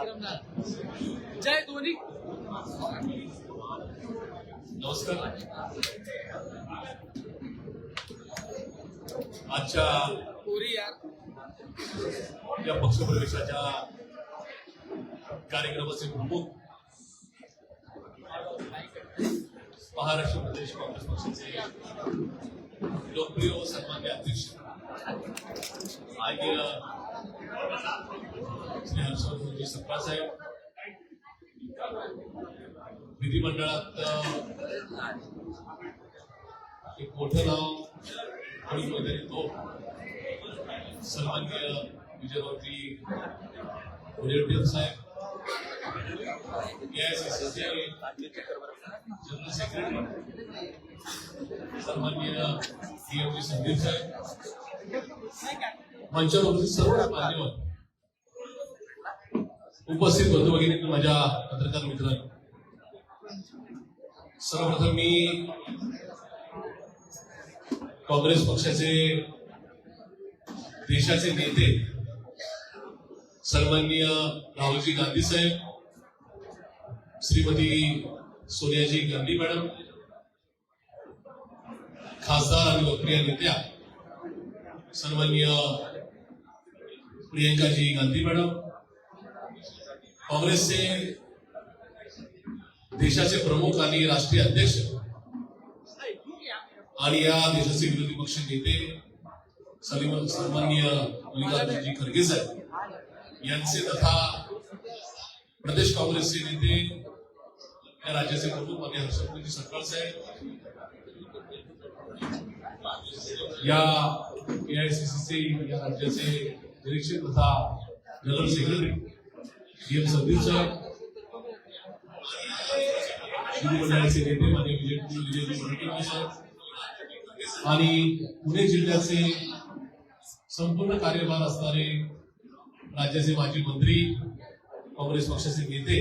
जय धोनी. नमस्कार. आजच्या या पक्षप्रवेशाच्या कार्यक्रमाचे प्रमुख महाराष्ट्र प्रदेश काँग्रेस पक्षाचे लोकप्रिय व सन्मान्य अध्यक्ष आदरणीय श्री हर्षवर्धनजी सपकाळ साहेब, विधिमंडळात एक मोठं नाव आणि वगैरे तो सन्माननीय विजयरावजी वडेट्टीवार साहेब, एआयसीसीचे जनरल सेक्रेटरी सन्माननीय डीएमजी संदीप साहेब, मंचावर उपस्थित सर्व मान्यवर, उपस्थित बंधू भगिनी, माझ्या पत्रकार मित्रांनो, सर्वप्रथम मी काँग्रेस पक्षाचे देशाचे नेते सन्माननीय राहुलजी गांधी साहेब, श्रीमती सोनियाजी गांधी मॅडम, खासदार आणि लोकप्रिय नेत्या सन्माननीय प्रियंकाजी गांधी मॅडम, काँग्रेसचे देशाचे प्रमुख आणि राष्ट्रीय अध्यक्ष आणि या देशाचे विरोधी पक्ष नेते सन्माननीय मल्लिकार्जुनजी खरगे साहेब यांचे तथा प्रदेश काँग्रेसचे नेते या राज्याचे प्रमुख माननीय हर्षवर्धनजी सपकाळ साहेब, या एआयसीसीचे या राज्याचे निरीक्षक तथा जनरल सेक्रेटरी डीएम संदीप साहेब, विधिमंडळाचे नेते माननीय विजयजी वडेट्टीवार साहेब आणि पुणे जिल्ह्याचे संपूर्ण कार्यभार असणारे राज्याचे माजी मंत्री, काँग्रेस पक्षाचे नेते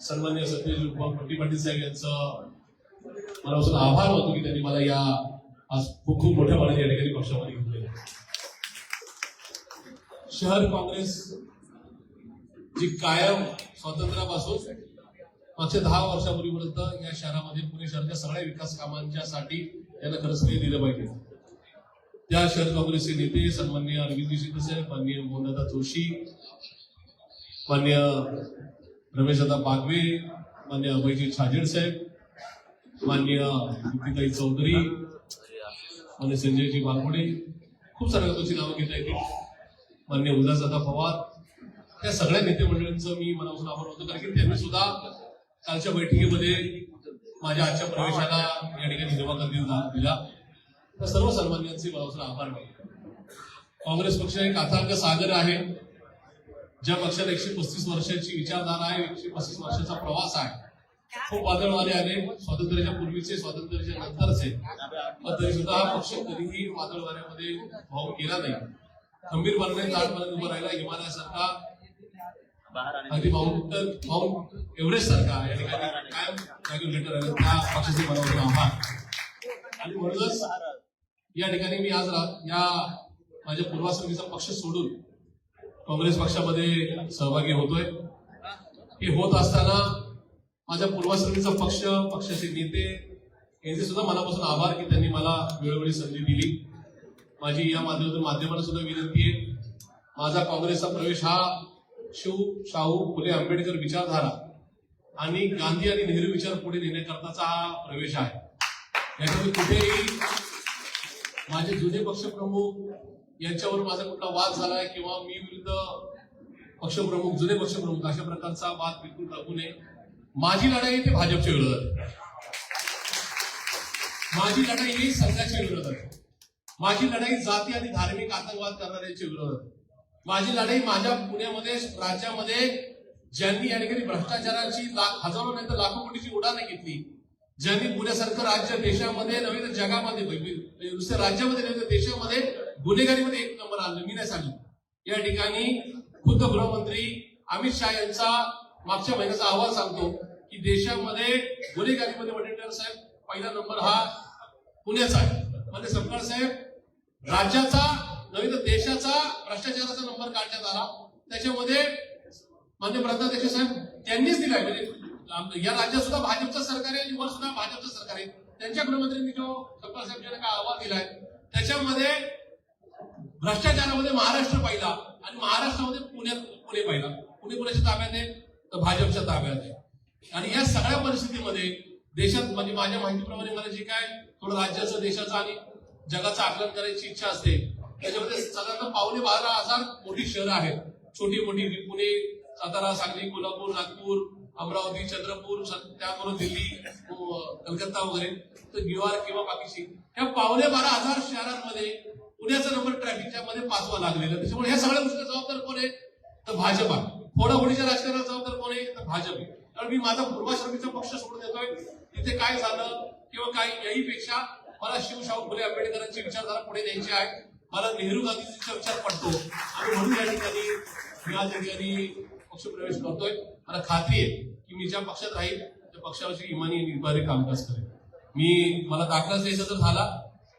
सन्माननीय सत्यजित पट्टी पाटील साहेब यांचं मनापासून आभार मानतो की त्यांनी मला या आज खूप मोठ्या प्रमाणात या ठिकाणी पक्षामध्ये घेतलेलं आहे. शहर काँग्रेस जी कायम स्वातंत्र्यापासून मागच्या 10 वर्षापूर्वीपर्यंत या शहरामध्ये पुणे शहराच्या सगळ्या विकास कामांच्यासाठी त्यांना खरंच श्रेय दिलं पाहिजे. त्या शहर काँग्रेसचे नेते सन्माननीय अरविंदजी शिंदे साहेब, माननीय मोहनदादा जोशी, माननीय रमेशदादा पागवे, माननीय अभयजी छाजेड साहेब, माननीय दीप्तीताई चौधरी, माननीय संजयजी बालगुडे, खूप साऱ्या लोकांची नावं घेता येतील, माननीय उल्हासदादा पवार, त्या सगळ्या नेते मंडळींचं मी मनापासून आभार मानतो, कारण की त्यांनी सुद्धा कालच्या बैठकीमध्ये माझ्या आजच्या प्रवेशाला या ठिकाणी निर्वाह दिला. त्या सर्व सन्मान्यांचे मनापासून आभार मानतो. काँग्रेस पक्ष एक अथांग सागर आहे, ज्या पक्षाला 135 वर्षांची विचारधारा आहे, 135 वर्षाचा प्रवास आहे. खूप वादळवारे आले, स्वातंत्र्याच्या पूर्वीचे, स्वातंत्र्याच्या नंतरचे, पण तरी सुद्धा हा पक्ष कधीही वादळ वाऱ्यामध्ये भाव केला नाही. खंबीरपणे ताटपर्यंत उभं राहिला, हिमालयासारखा, अगदी माउंट एव्हरेस्ट सारखा या ठिकाणी कायम जागेवर घेतला राहिला. त्या पक्षाचे मनापासून आभार. आणि म्हणूनच या ठिकाणी मी आज या माझ्या पूर्वाश्रमीचा पक्ष सोडून काँग्रेस पक्षामध्ये सहभागी होतोय. हे होत असताना माझ्या पूर्वाश्रमीचा पक्ष, पक्षाचे नेते यांचे सुद्धा मनापासून आभार की त्यांनी मला वेळोवेळी संधी दिली. माझी या माध्यमाला सुद्धा विनंती आहे, माझा काँग्रेसचा प्रवेश हा शाहू फुले आंबेडकर विचारधारा आणि गांधी आणि नेहरू विचार पुढे नेण्याकरताचा हा प्रवेश आहे. याच्यामध्ये कुठेही माझे जुने पक्षप्रमुख यांच्यावर माझा कुठला वाद झालाय किंवा मी विरुद्ध पक्षप्रमुख, जुने पक्षप्रमुख अशा प्रकारचा वाद बिलकुल लागू नये. माझी लढाई ती भाजपच्या विरोधात आहे, माझी लढाई ही संघाच्या विरोधात आहे, माझी लढाई जाती आणि धार्मिक आतंकवाद करणाऱ्यांच्या विरोधात आहे. माझी लढाई माझ्या पुण्यामध्ये, राज्यामध्ये ज्यांनी या ठिकाणी भ्रष्टाचाराची हजारो नाही तर लाखो कोटीची उडाणं घेतली, ज्यांनी पुण्यासारखं राज्य देशामध्ये नव्हे तर जगामध्ये, नुसत्या राज्यामध्ये नव्हे तर देशामध्ये गुन्हेगारीमध्ये 1 नंबर आणलं, मी नाही सांगितलं. या ठिकाणी खुद्द गृहमंत्री अमित शहा यांचा मागच्या महिन्याचा अहवाल सांगतो की देशामध्ये गुन्हेगारीमध्ये वडेट्टीवार साहेब पहिला नंबर हा पुण्याचा आहे. म्हणजे सपकाळ साहेब, राज्याचा नव्हे तर देशाचा भ्रष्टाचाराचा नंबर काढण्यात आला. त्याच्यामध्ये माननीय प्रधानाध्यक्ष साहेब त्यांनीच दिलाय. म्हणजे या राज्यात सुद्धा भाजपचं सरकार आहे आणि वर सुद्धा भाजपचं सरकार आहे. त्यांच्या गृहमंत्र्यांनी जो सत्तार साहेबांना काय अहवाल दिलाय त्याच्यामध्ये भ्रष्टाचारामध्ये महाराष्ट्र पहिला आणि महाराष्ट्रामध्ये पुणे पहिला. पुणे कोणाच्या ताब्यात आहे तर भाजपच्या ताब्यात आहे. आणि या सगळ्या परिस्थितीमध्ये देशात म्हणजे माझ्या माहितीप्रमाणे मला जे काय थोडं राज्याचं देशाचं आणि जगाचं आकलन करायची इच्छा असते त्याच्यामध्ये साधारण 12,500 मोठी शहरं आहेत. छोटी मोठी पुणे, सातारा, सांगली, कोल्हापूर, नागपूर, अमरावती, चंद्रपूर, त्याबरोबर दिल्ली, कलकत्ता वगैरे तर न्यूयॉर्क किंवा बाकीची या 12,500 शहरांमध्ये पुण्याचा नंबर ट्रॅफिकच्या मध्ये 5वा लागलेला. त्याच्यामुळे ह्या सगळ्या गोष्टीला जबाबदार कोण आहे तर भाजप. फोडाफोडीच्या राजकारणाला जबाबदार कोण आहे तर भाजप आहे. कारण मी माझा पूर्वाश्रमीचा पक्ष सोडून देतोय. तिथे काय झालं किंवा काय याहीपेक्षा मला शिवशाहू फुले आंबेडकरांची विचारधारा पुढे न्यायची आहे. मला नेहरू गांधीजीचा विचार पडतो आणि म्हणून या ठिकाणी मी आज या ठिकाणी पक्षप्रवेश करतोय. मला खात्री आहे की मी ज्या पक्षात राहील त्या पक्षावरची इमानी आणि निर्धारी कामकाज करेल. मला दाखलाच द्यायचा जर झाला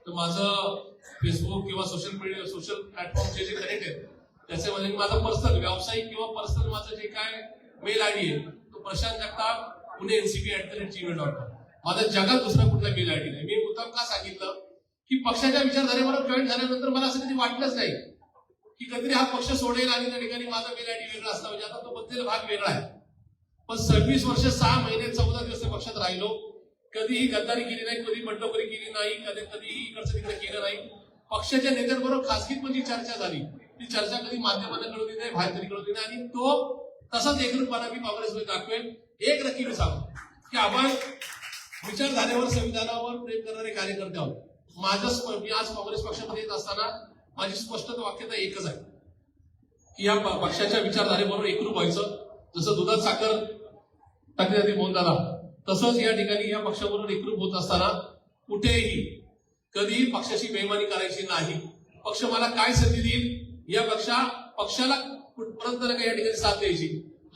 तर माझं फेसबुक किंवा सोशल प्लॅटफॉर्म जे कनेक्ट आहेत त्याच्यामध्ये माझा पर्सनल व्यावसायिक किंवा पर्सनल माझं जे काय मेल आयडी आहे तो प्रशांत जगताप पुणे ncp@gmail.com. माझा जगात दुसरा कुठला मेल आयडी नाही. मी मुद्दाम का सांगितलं की पक्षाच्या विचारधारेबरोबर जॉईन झाल्यानंतर मला असं कधी वाटलंच नाही की कधीतरी हा पक्ष सोडेल आणि त्या ठिकाणी माझा मेल आयडी वेगळा असला. म्हणजे आता तो बदलेला भाग वेगळा आहे. पण 26 वर्ष 6 महिने 14 दिवस पक्षात राहिलो. कधीही गद्दारी केली नाही, कधी बंडखोरी केली नाही, कधीही इकडचं तिकडे केलं नाही. पक्षाच्या नेत्यांबरोबर खासगीत म्हणजे चर्चा झाली. ती चर्चा कधी माध्यमांना कळवली नाही, बाहेर तरी कळवली नाही. आणि तो तसाच एकरूपपणा मी काँग्रेसमध्ये दाखवेल. एक नक्की मी सांगतो की आपण विचारधारेवर संविधानावर प्रेम करणारे कार्यकर्ते आहोत. मी आज काँग्रेस पक्षामध्ये येत असताना माझी स्पष्ट वाक्यता एकच आहे की या पक्षाच्या विचारधारेबरोबर एकरूप व्हायचं. जसं दुधात साखर टाकण्यासाठी बोलत आला तसंच या ठिकाणी या पक्षाबरोबर एकरूप होत असताना कुठेही कधीही पक्षाची बेईमानी करायची नाही. पक्ष मला काय संधी देईल या पक्षाला कुठपर्यंत या ठिकाणी साथ द्यायची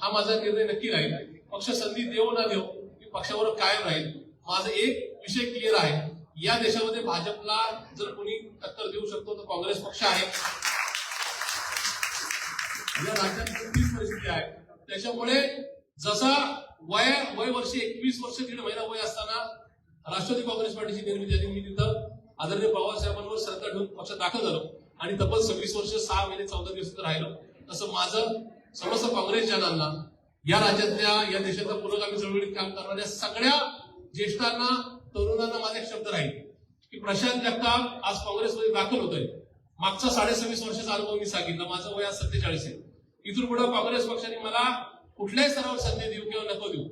हा माझा निर्णय नक्की राहील. पक्ष संधी देऊ ना देऊ मी पक्षाबरोबर कायम राहील. माझा एक विषय क्लिअर आहे, या देशामध्ये भाजपला जर कोणी टक्कर देऊ शकतो तर काँग्रेस पक्ष आहे. या राज्यात तीच परिस्थिती आहे. त्याच्यामुळे जसा वय वर्ष 21 वर्ष 1.5 महिना वय असताना राष्ट्रवादी काँग्रेस पार्टीची निर्मिती झाली. मी तिथं आदरणीय पवारसाहेबांवर श्रद्धा ठेवून पक्षात दाखल झालो आणि तब्बल 26 वर्ष 6 महिने 14 दिवस राहिलो. तसं माझं समस्त काँग्रेस जनांना या राज्यातल्या या देशाच्या पुरोगामी चळवळीत काम करणाऱ्या सगळ्या ज्येष्ठांना तरुणांना माझा एक शब्द राहील की प्रशांत जगताप आज काँग्रेसमध्ये दाखल होतोय. मागचा 26.5 वर्षाचा अनुभव मी सांगितलं. माझं वय आज 47 आहे. इथून पुढे काँग्रेस पक्षाने मला कुठल्याही स्तरावर संधी देऊ किंवा नको देऊ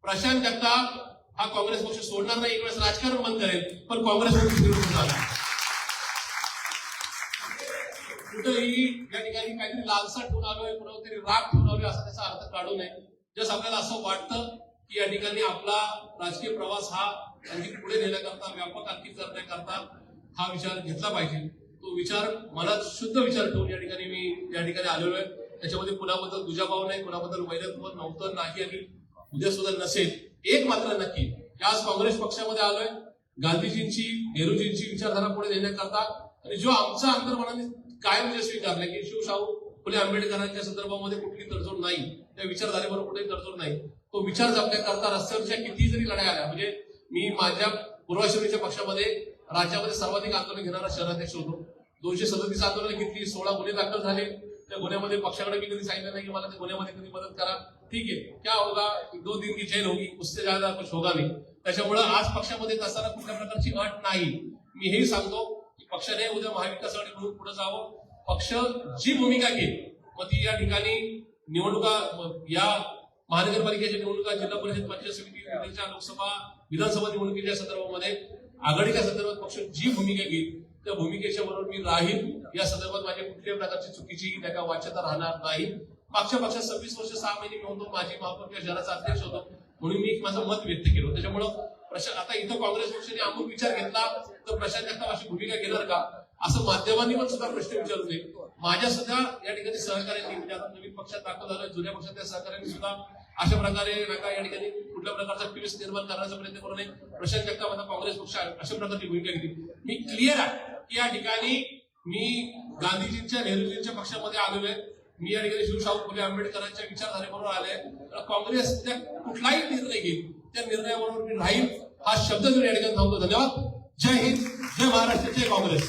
प्रशांत जगताप हा काँग्रेस पक्ष सोडणार नाही. एक वेळेस राजकारण बंद करेल पण काँग्रेसमध्ये कुठेही या ठिकाणी काहीतरी लालसा ठेवून आलोय, कुठेतरी राग ठेवून आलोय असा त्याचा अर्थ काढू नये. जस आपल्याला असं वाटतं की या ठिकाणी आपला राजकीय प्रवास हा आणखी पुढे नेण्याकरता व्यापक आणखी करण्याकरता हा विचार घेतला पाहिजे. तो विचार मनात शुद्ध विचार ठेवून या ठिकाणी मी या ठिकाणी आलेलो आहे. त्याच्यामध्ये कुणाबद्दल दुजाभाव नाही, कुणाबद्दल वैरत्व नव्हतं नाही आणि उद्या सुद्धा नसेल. एक मात्र नक्की आज काँग्रेस पक्षामध्ये आलोय गांधीजींची नेहरूजींची विचारधारा पुढे नेण्याकरता आणि जो आमचा अंतर्मनाने कायम जे स्वीकारलं की शिवशाहू फुले आंबेडकरांच्या संदर्भामध्ये कुठली तडजोड नाही, त्या विचारधारेबरोबर कुठेही तडजोड नाही. तो विचार जपण्याकरता रस्त्यावरच्या किती जरी लढाई आल्या म्हणजे मी माझ्या पूर्वाश्रमीच्या पक्षामध्ये राज्यामध्ये सर्वाधिक आंदोलन घेणारा शहराध्यक्ष होतो. 237 आंदोलन घेतली, 16 गुन्हे दाखल झाले. त्या गुन्ह्यामध्ये पक्षाकडे मी कधी सांगितलं नाही की मला त्या गुन्ह्यामध्ये कधी मदत करा. ठीक आहे, क्या होगा 2 दिन की जेल होगी, उससे ज्यादा कुछ होगा नाही. त्याच्यामुळे आज पक्षामध्ये असताना कुठल्या प्रकारची अट नाही. मी हेही सांगतो की पक्षाने उद्या महाविकास आघाडी म्हणून पुढे जावं. पक्ष जी भूमिका घेईल मग ती या ठिकाणी निवडणुका या महानगरपालिकेच्या निवडणुका, जिल्हा परिषद, पंचायत समिती, लोकसभा, विधानसभा निवडणुकीच्या संदर्भामध्ये आघाडीच्या संदर्भात पक्ष जी भूमिका घेईल त्या भूमिकेच्या बरोबर मी राहील. या संदर्भात माझ्या कुठल्याही प्रकारची चुकीची त्या वाच्यता राहणार नाही. मागच्या पक्षात 26 वर्ष 6 महिने मी होतो, माझी महापौर किंवा शहराचा अध्यक्ष होतो म्हणून मी माझं मत व्यक्त केलं. त्याच्यामुळं आता इथं काँग्रेस पक्षाने अमूल विचार घेतला तर प्रशांत जगताप अशी भूमिका घेणार का असं माध्यमांनी पण सुद्धा प्रश्न विचारू नये. माझ्या सुद्धा या ठिकाणी सहकार्यांनी म्हणजे आता नवीन पक्षात दाखल झालं, जुन्या पक्षातल्या सहकार्यांनी सुद्धा अशा प्रकारे नका या ठिकाणी कुठल्या प्रकारचा पीस निर्माण करण्याचा प्रयत्न करू नये. प्रशांत जगताप आता काँग्रेस पक्ष अशा प्रकारची भूमिका घेतली. मी क्लिअर आहे की या ठिकाणी मी गांधीजींच्या नेहरूजींच्या पक्षामध्ये आलेलो आहे. मी या ठिकाणी शिवशाहू फुले आंबेडकरांच्या विचारधारेबरोबर आले. काँग्रेस उद्या कुठलाही निर्णय घेईल त्या निर्णयाबरोबर मी राहील हा शब्द मी या ठिकाणी थांबतो. धन्यवाद. जय हिंद, जय महाराष्ट्र, जय काँग्रेस.